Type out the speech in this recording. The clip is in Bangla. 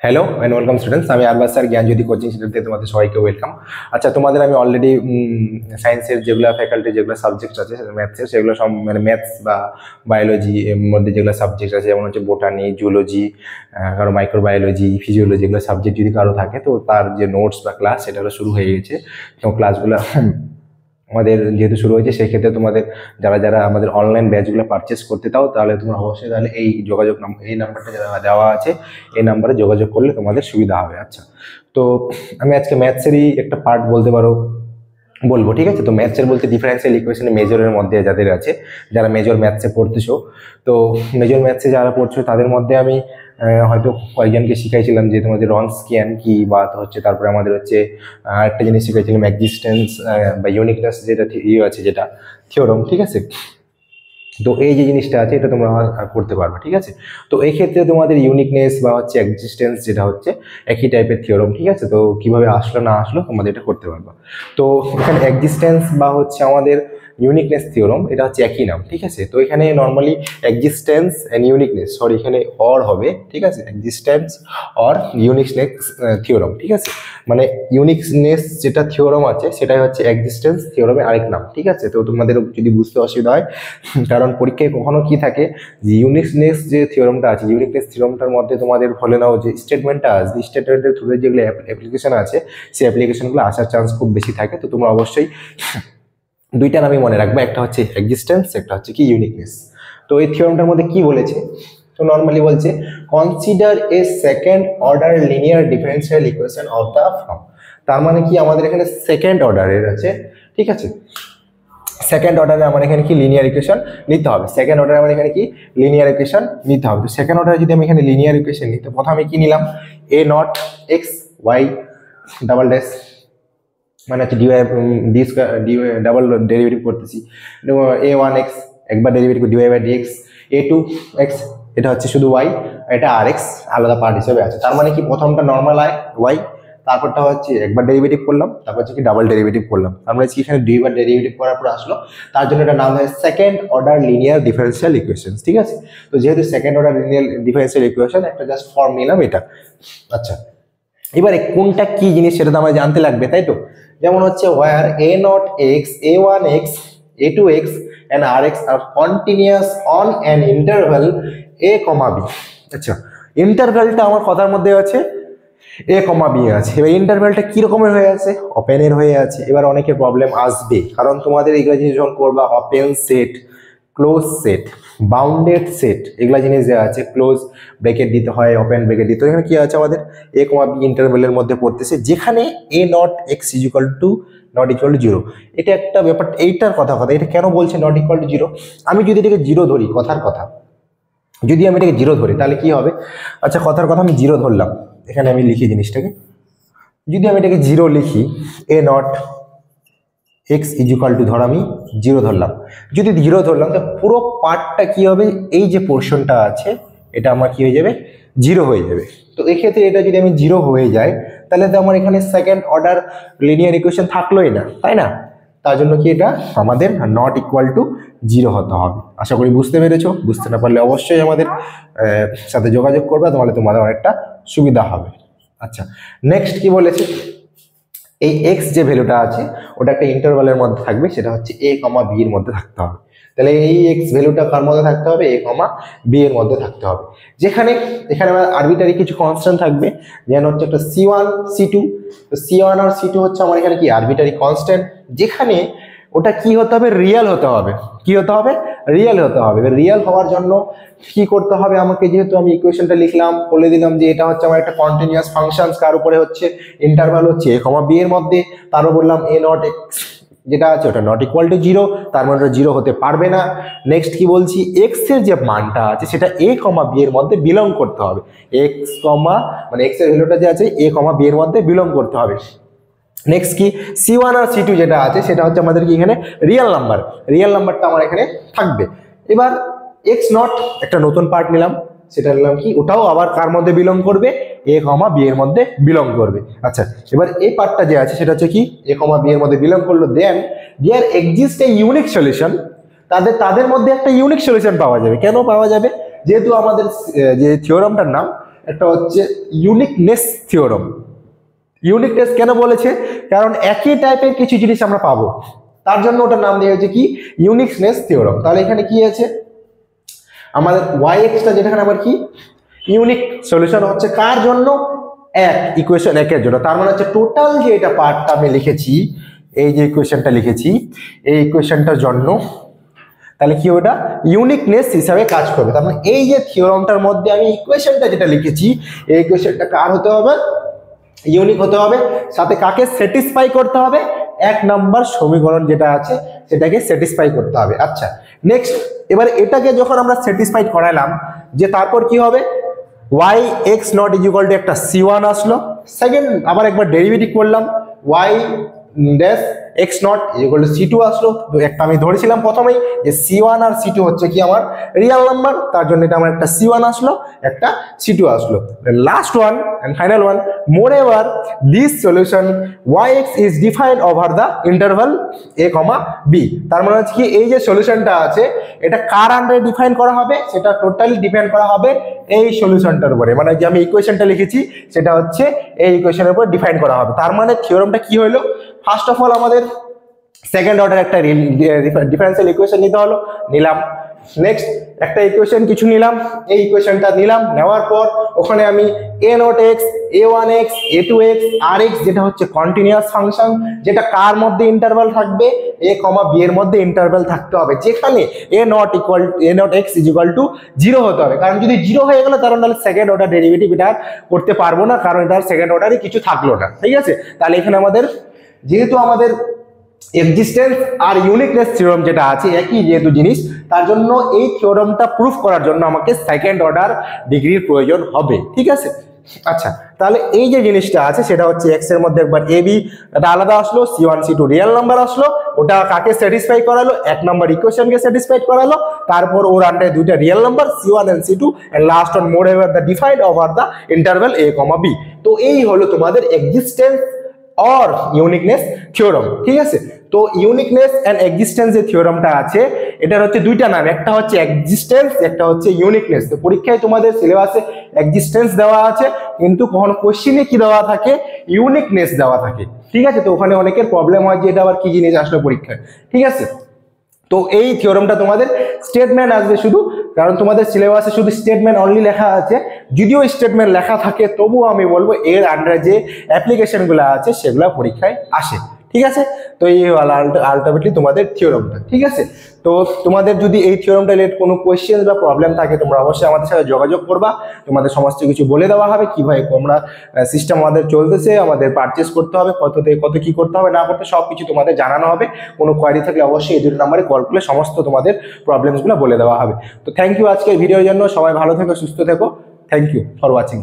হ্যালো অ্যান্ড ওয়েলকাম স্টুডেন্টস, আমি আরবাজ স্যার জ্ঞানজ্যোতি কোচিং সেন্টার থেকে তোমাদের সবাইকে ওয়েলকাম। আচ্ছা, তোমাদের আমি অলরেডি সায়েন্সের যেগুলো ফ্যাকাল্টি যেগুলো সাবজেক্ট আছে ম্যাথসের, সেগুলো সব মানে ম্যাথস বা বায়োলজি এর মধ্যে যেগুলো সাবজেক্ট আছে, যেমন হচ্ছে বোটানি, জুলজি, কারো মাইক্রোবায়োলজি, ফিজিওলজি, যেগুলো সাবজেক্ট যদি কারো থাকে তো তার যে নোটস বা ক্লাস সেটা শুরু হয়ে গেছে। তো ক্লাসগুলো আমাদের যেহেতু শুরু হয়েছে, সেক্ষেত্রে তোমাদের যারা যারা আমাদের অনলাইন ব্যাচগুলো পারচেস করতে চাও, তাহলে তোমরা অবশ্যই তাহলে এই যোগাযোগ এই নাম্বারটা দেওয়া আছে, এই নাম্বারে যোগাযোগ করলে তোমাদের সুবিধা হবে। আচ্ছা, তো আমি আজকে ম্যাথসেরই একটা পার্ট বলতে পারো বলবো, ঠিক আছে? তো ম্যাথসের বলতে ডিফারেন্সিয়াল ইকুয়েশন মেজরের মধ্যে যাদের আছে, যারা মেজর ম্যাথসে পড়তেছো, তো মেজর ম্যাথসে যারা পড়ছো তাদের মধ্যে আমি হয়তো কয়েকজনকে শিখাইছিলাম যে তোমাদের রনস্কিয়ান কি, বা হচ্ছে তারপরে আমাদের হচ্ছে একটা জিনিস শিখাইছিলাম এক্সিস্টেন্স বা ইউনিকনেস, যেটা আছে, যেটা থিওরম, ঠিক আছে? তো এই যে জিনিসটা আছে এটা তোমরা করতে পারবে, ঠিক আছে? তো এই ক্ষেত্রে তোমাদের ইউনিকনেস বা হচ্ছে এক্সিস্টেন্স যেটা হচ্ছে একই টাইপের থিওরম, ঠিক আছে? তো কিভাবে আসলো না আসলো তোমাদের এটা করতে পারবে। তো এখানে এক্সিস্টেন্স বা হচ্ছে আমাদের ইউনিকনেস থিওরম, এটা হচ্ছে একই নাম, ঠিক আছে? তো এখানে normally existence and uniqueness, sorry এখানে অর হবে, ঠিক আছে? এক্সিস্টেন্স অর ইউনিকনেস থিওরম, ঠিক আছে? মানে ইউনিকনেস যেটা থিওরম আছে সেটাই হচ্ছে এক্সিস্টেন্স থিওরমের আরেক নাম, ঠিক আছে? তো তোমাদের যদি বুঝতে অসুবিধা হয়, কারণ পরীক্ষায় কখনো কি থাকে যে ইউনিকনেস যে থিওরমটা আছে, ইউনিকনেস থিওরমটার মধ্যে তোমাদের বলে নাও যে স্টেটমেন্টটা আসবে, স্টেটমেন্টের থ্রুতে যেগুলো অ্যাপ্লিকেশন আছে সেই অ্যাপ্লিকেশনগুলো আসার চান্স খুব বেশি থাকে। তো তোমরা অবশ্যই দুইটা নামই মনে রাখবে, একটা হচ্ছে এক্সিস্টেন্স, একটা হচ্ছে কি ইউনিকনেস। তো এই থিওরমটার মধ্যে কি বলেছে, তো নর্মালি বলছে consider A second order linear differential equation of the form. তার মানে কি আমাদের এখানে সেকেন্ড অর্ডারের আছে, ঠিক আছে? সেকেন্ড অর্ডারে আমার এখানে কি লিনিয়ার ইকুয়েশন নিতে হবে, সেকেন্ড অর্ডারে আমার এখানে কি লিনিয়ার ইকুয়েশন নিতে হবে। তো সেকেন্ড অর্ডারে যদি আমি এখানে লিনিয়ার ইকুয়েশন নিই, তো প্রথমে কি নিলাম, a not x y double dash, মানে হচ্ছে ডি ডাবল ডেরিভেটিভ করতেছি, এ ওয়ান এক্স একবার derivative dy by dx, a two x এটা হচ্ছে শুধু ওয়াই, এটা আর এক্স আলাদা পার্ট হিসেবে আছে। তার মানে কি প্রথমটা নর্মাল ওয়াই, তারপরটা হচ্ছে একবার ডেরিভেটিভ করলাম, তারপর হচ্ছে কি ডাবল ডেরিভেটিভ করলাম, তার মানে কি এখানে দুইবার ডেরিভেটিভ করার পর আসলো, তার জন্য এটা নাম হয় second order linear differential equation, ঠিক আছে? তো যেহেতু second order linear differential equation, একটা জাস্ট ফর্ম নিলাম এটা। আচ্ছা, এবারে কোনটা কি জিনিস সেটা তো আমার জানতে লাগবে, তাই তো? যেমন হচ্ছে where a not x, a one x, a two x and rx are continuous on an interval a comma b। আচ্ছা, ইন্টারভ্যালটা আমার কথার মধ্যে আছে এ কমা বি আছে। এবার ইন্টারভ্যালটা কি রকমের হয়ে আছে, ওপেনের হয়ে আছে। এবার অনেকের প্রবলেম আসবে, কারণ তোমাদের এগুলো জিনিস যখন করবা, open set, close set, bounded set, এগুলা জিনিস দেওয়া আছে, ক্লোজ ব্রেকেট দিতে হয়, ওপেন ব্রেকেট দিতে হয়। এখানে কি আছে আমাদের এ কমা বি ইন্টারভ্যালের মধ্যে পড়তেছে, যেখানে a not x is equal to not equal to zero. এটা একটা ব্যাপার, এইটার কথা এটা কেন বলছে নট ইকুয়াল টু জিরো? আমি যদি এটাকে জিরো ধরি, কথার কথা যদি আমি এটাকে জিরো ধরি তাহলে কি হবে? আচ্ছা, কথার কথা আমি জিরো ধরলাম, এখানে আমি লিখি জিনিসটাকে, যদি আমি এটাকে জিরো লিখি, a not x is equal to, ধর আমি জিরো ধরলাম, যদি জিরো ধরলাম তো পুরো পার্টটা কি হবে, এই যে পোর্শনটা আছে এটা আমার কি হয়ে যাবে, জিরো হয়ে যাবে। তো এক্ষেত্রে এটা যদি আমি জিরো হয়ে যায়, তাহলে তো আমার এখানে সেকেন্ড অর্ডার লিনিয়ার ইকুয়েশন থাকলোই না, তাই না? তার জন্য কি এটা আমাদের নট ইকুয়াল টু জিরো হতে হবে। আশা করি বুঝতে পেরেছো। বুঝতে না পারলে অবশ্যই আমাদের সাথে যোগাযোগ করবে, তাহলে তোমাদের অনেকটা সুবিধা হবে। আচ্ছা, নেক্সট কি বলেছে, এই এক্স যে ভ্যালুটা আছে ওটা একটা ইন্টারভালের মধ্যে থাকবে, সেটা হচ্ছে এ কমা বি এর মধ্যে থাকতে হবে। তাহলে এই এক্স ভ্যালুটা কার মধ্যে থাকতে হবে, এ কমা বি এর মধ্যে থাকতে হবে। যেখানে এখানে আমার আরবিটারি কিছু কনস্ট্যান্ট থাকবে, যেমন হচ্ছে একটা C1 C2। তো C1 আর C2 হচ্ছে আমার এখানে কি আরবিটারি কনস্ট্যান্ট, যেখানে ওটা কি হতে হবে, রিয়েল হতে হবে। কি হতে হবে, রিয়েল হতে হবে। এবার রিয়েল হওয়ার জন্য কি করতে হবে আমাকে, যেহেতু আমি ইকুয়েশনটা লিখলাম, বলে দিলাম যে এটা হচ্ছে আমার একটা কন্টিনিউয়াস ফাংশন, কার উপরে হচ্ছে ইন্টারভাল হচ্ছে এ কমা বি এর মধ্যে, তারও বললাম এ নট এক্স যেটা আছে ওটা নট ইকুয়াল টু জিরো, তার মানে ওটা জিরো হতে পারবে না। নেক্সট কি বলছি, এক্স এর যে মানটা আছে সেটা এ কমা বি এর মধ্যে বিলং করতে হবে। এক্স কমা মানে এক্স এর ভ্যালুটা যে আছে এ কমা বি এর মধ্যে বিলং করতে হবে। নেক্সট কি, C1 আর C2 যেটা আছে সেটা হচ্ছে আমাদের কি এখানে রিয়েল নাম্বার, রিয়েল নাম্বারটা আমার এখানে থাকবে। এবার এক্স নট একটা নতুন পার্ট নিলাম, সেটা নিলাম কি, ওটাও আবার কার মধ্যে বিলং করবে, এ কমা বি এর মধ্যে বিলং করবে। আচ্ছা, এবার এই পার্টটা যে আছে সেটা হচ্ছে কি এ কমা বি এর মধ্যে বিলং করলো, then there exist a unique solution, তাদের মধ্যে একটা ইউনিক সলিউশন পাওয়া যাবে। কেন পাওয়া যাবে, যেহেতু আমাদের যে থিওরামটার নাম একটা হচ্ছে ইউনিকনেস থিওরাম। ইউনিকনেস কেন বলেছে? কারণ একই টাইপের কিছু জিনিস আমরা পাবো, তার জন্য ওটার নাম দেওয়া হয়েছে কি ইউনিকনেস থিওরাম। তাহলে এখানে কি আছে আমাদের yx-টা, যেখানে আবার কি ইউনিক সলিউশন হচ্ছে কার জন্য? এক, ইকুয়েশন একের জন্য। তার মানে হচ্ছে টোটাল যে এটা পার্টটা আমি লিখেছি, এই যে ইকুয়েশনটা লিখেছি, এই ইকুয়েশনটার জন্য তাহলে কি ওটা ইউনিকনেস হিসাবে কাজ করবে। তার মানে এই যে থিওরামটার মধ্যে আমি ইকুয়েশনটা যেটা লিখেছি, এই ইকুয়েশনটা কার হতে হবে? ইউনিক হতে হবে। সাথে কাকে স্যাটিসফাই করতে হবে? এক নাম্বার সমীকরণ যেটা আছে সেটাকে স্যাটিসফাই করতে হবে। আচ্ছা, নেক্সট, এবার এটাকে যখন আমরা স্যাটিসফাইড করালাম, যে তারপর কি হবে? y(x not equal to একটা c1 আসলো। সেকেন্ড আবার একবার ডেরিভেটিভ করলাম, y dash x not equal to c2 আসলো। তো একটা আমি ধরেছিলাম প্রথমেই যে c1 আর c2 হচ্ছে কি আমার রিয়েল নাম্বার, তার জন্য এটা আমার একটা c1 আসলো, একটা c2 আসলো। Last one and final one, moreover this solution yx is defined over the interval a, b। তার মানে হচ্ছে কি এই যে সলিউশনটা আছে এটা কার আন্ডারে ডিফাইন করা হবে? সেটা টোটালি ডিপেন্ড করা হবে এই সলিউশনটার উপরে। মানে যে আমি ইকুয়েশনটা লিখেছি সেটা হচ্ছে এই ইকুয়েশনের উপর ডিফাইন করা হবে। তার মানে থিওরামটা কি হলো? ফার্স্ট অফ অল আমাদের সেকেন্ড অর্ডার একটা ডিফারেন্সিয়াল ইকুয়েশন নিতে হলো, নিলাম। নেক্সট একটা ইকুয়েশন কিছু নিলাম, এই ইকুয়েশনটা নিলাম, নেওয়ার পর ওখানে আমি a0x, a1x, a2x, rx যেটা হচ্ছে কন্টিনিউয়াস ফাংশন, যেটা কার মধ্যে ইন্টারভাল থাকবে? a, b এর মধ্যে ইন্টারভাল থাকতে হবে, যেখানে a0x is equal to 0 হতে হবে। কারণ যদি 0 হয়ে গেল তাহলে সেকেন্ড অর্ডার ডেরিভেটিভ এটা করতে পারবো না, কারণ এটার সেকেন্ড অর্ডারে কিছু থাকলো না। ঠিক আছে, তাহলে এখানে আমাদের যেহেতু আমাদের এক্সিস্টেন্স আর ইউনিকনেস থিওরাম যেটা আছে একই যেহেতু জিনিস, তার জন্য এই থিওরামটা প্রুফ করার জন্য আমাকে সেকেন্ড অর্ডার ডিগ্রির প্রয়োজন হবে। ঠিক আছে, আচ্ছা, তাহলে এই যে জিনিসটা আছে সেটা হচ্ছে এক্স এর মধ্যে একবার এ বি এটা আলাদা আসলো, c1 c2 রিয়েল নাম্বার আসলো, ওটা কাকে স্যাটিসফাই করালো? এক নাম্বার ইকুয়েশনকে স্যাটিসফাই করালো, তারপর ওর আন্ডারে দুইটা real number c1 and c2 and last on moreover the defined over the interval a, b। তো এই হলো তোমাদের এক্সিস্টেন্স और ইউনিকনেস থিওরাম। ঠিক আছে, তো ইউনিকনেস এন্ড এক্সিস্টেন্স যে থিওরামটা আছে এটার হচ্ছে দুইটা নাম, একটা হচ্ছে এক্সিস্টেন্স, একটা হচ্ছে ইউনিকনেস। তো পরীক্ষায় তোমাদের সিলেবাসে এক্সিস্টেন্স দেওয়া আছে, কিন্তু কখনো কোশ্চেনে কি দেওয়া থাকে? ইউনিকনেস দেওয়া থাকে। ঠিক আছে, তো ওখানে অনেকের প্রবলেম হয় যে এটা আবার কি জিনিস আসলো পরীক্ষায়। ঠিক আছে, তো এই থিওরামটা তোমাদের স্টেটমেন্ট আসবে শুধু, কারণ তোমাদের সিলেবাসে শুধু স্টেটমেন্ট অনলি লেখা আছে। যদিও স্টেটমেন্ট লেখা থাকে তবুও আমি বলবো এর আন্ডারে যে অ্যাপ্লিকেশনগুলো আছে সেগুলো পরীক্ষায় আসে। ঠিক আছে, তো এই আলটিমেটলি তোমাদের থিওরামটা। ঠিক আছে, তো তোমাদের যদি এই থিওরামটা রিলেটেড কোনো কোয়েশ্চেন বা প্রবলেম থাকে তোমরা অবশ্যই আমাদের সাথে যোগাযোগ করবা, তোমাদের সমস্ত কিছু বলে দেওয়া হবে কিভাবে তোমরা সিস্টেম আমাদের চলতেছে, আমাদের পারচেস করতে হবে, কত থেকে কত কি করতে হবে না করতে সব কিছু তোমাদের জানানো হবে। কোনো কোয়ারি থাকলে অবশ্যই এই দুটো নাম্বারে কল করলে সমস্ত তোমাদের প্রবলেমসগুলো বলে দেওয়া হবে। তো থ্যাংক ইউ আজকের ভিডিওর জন্য, সবাই ভালো থেকো, সুস্থ থেকো। Thank you for watching.